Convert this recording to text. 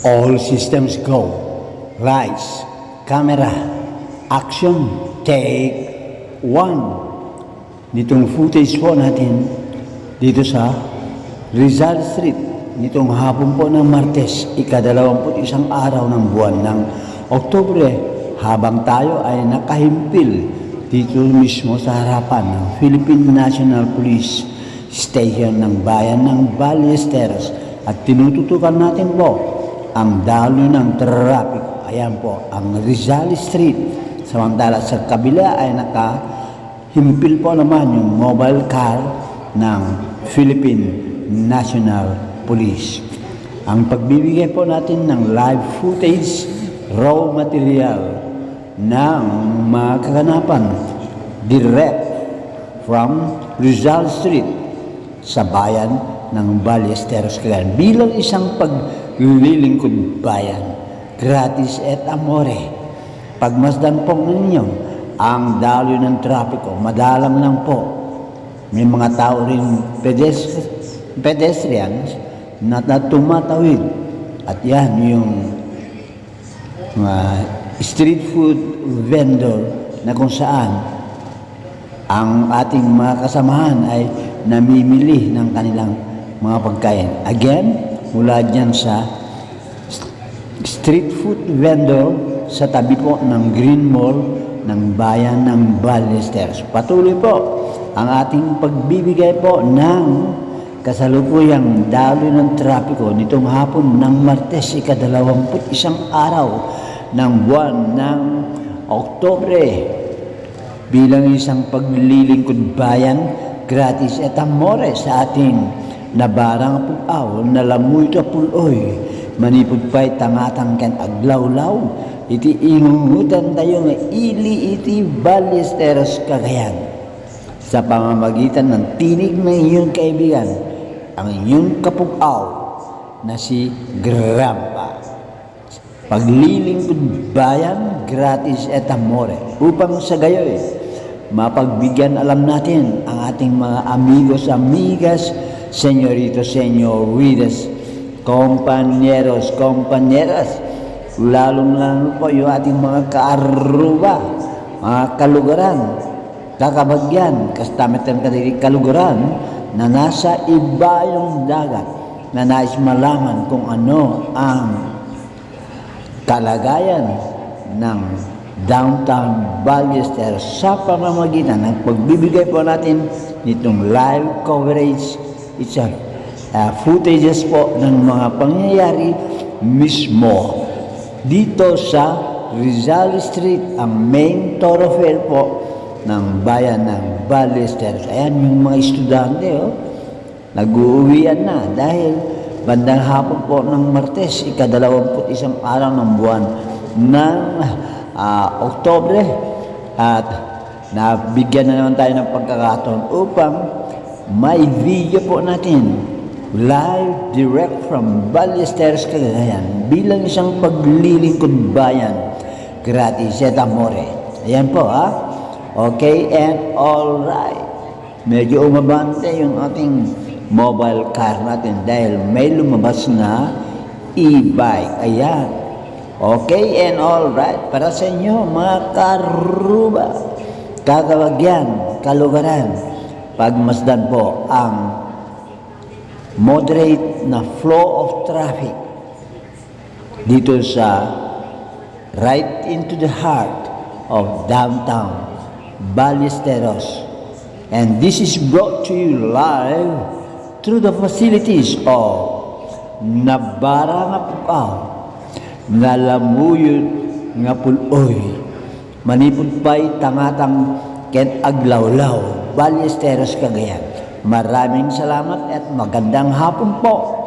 All systems go. Lights, camera, action, take one. Nitong footage po natin dito sa Rizal Street, nitong hapon po ng Martes, ika-21 araw ng buwan ng Oktubre, habang tayo ay nakahimpil dito mismo sa harapan ng Philippine National Police Station ng bayan ng Ballesteros, at tinututukan natin po ang daloy ng trapiko. Ayan po ang Rizal Street. Samantala sa kabila ay nakahimpil po naman yung mobile car ng Philippine National Police. Ang pagbibigay po natin ng live footage, raw material ng mga kaganapan direct from Rizal Street sa bayan ng Ballesteros, Cagayan, bilang isang paglilingkod bayan, gratis et amore. Pagmasdan po ninyo ang daloy ng trapiko, madalang lang po. May mga tao rin pedestrians na tumatawid, at yan yung street food vendor na kung saan ang ating mga kasamahan ay namimili ng kanilang mga pagkain. Again, mula dyan sa street food vendor sa tabi po ng Green Mall ng bayan ng Ballesteros. Patuloy po ang ating pagbibigay po ng kasalukuyang daloy ng trapiko nitong hapon ng Martes, ika-21 araw ng buwan ng Oktubre, bilang isang paglilingkod bayan, gratis et amore sa ating nabarang puaw na lamuy ka puloy, manipod pa'y tangatang ken aglawlaw, iti ingungutan tayo nga ili iti Ballesteros, Cagayan, sa pamamagitan ng tinig ng iyong kaibigan, ang inyong kapuaw na si Grampa. Paglilingkod bayan, gratis et amore, upang sa gayoy mapagbigyan alam natin ang ating mga amigos, amigas, senyoritos, senyoritas, compañeros, compañeras, lalong-lalo po yung ating mga kaaruba, mga kalugaran, kakabagyan, kastametan kadiri kalugaran na nasa iba yung dagat, na nais malaman kung ano ang kalagayan ng downtown Ballesteros sa pamamagitan ng pagbibigay po natin nitong live coverage. It's a footages po ng mga pangyayari mismo dito sa Rizal Street, ang main thoroughfare po ng bayan ng Ballesteros. Ayan yung mga estudyante, nag-uuwian na dahil bandang hapon po ng Martes, ika-21 araw ng buwan ng Oktubre, at nabigyan na naman tayo ng pagkakataon upang may video po natin live direct from Ballesteros, Cagayan, bilang isang paglilingkod bayan, gratis et amore. Ayan po, okay and all right. Medyo umabante yung ating mobile car natin dahil may lumabas na e-bike. Ayan. Okay and all right, para sa inyo mga karuba, kakawagyan, kalugaran, pagmasdan po ang moderate na flow of traffic dito sa right into the heart of downtown Ballesteros. And this is brought to you live through the facilities of Nabarang Puaw, nga lamuyot nga puloy, manipod pa'y tangatang ken aglawlaw, Ballesteros, Cagayan. Maraming salamat at magandang hapon po.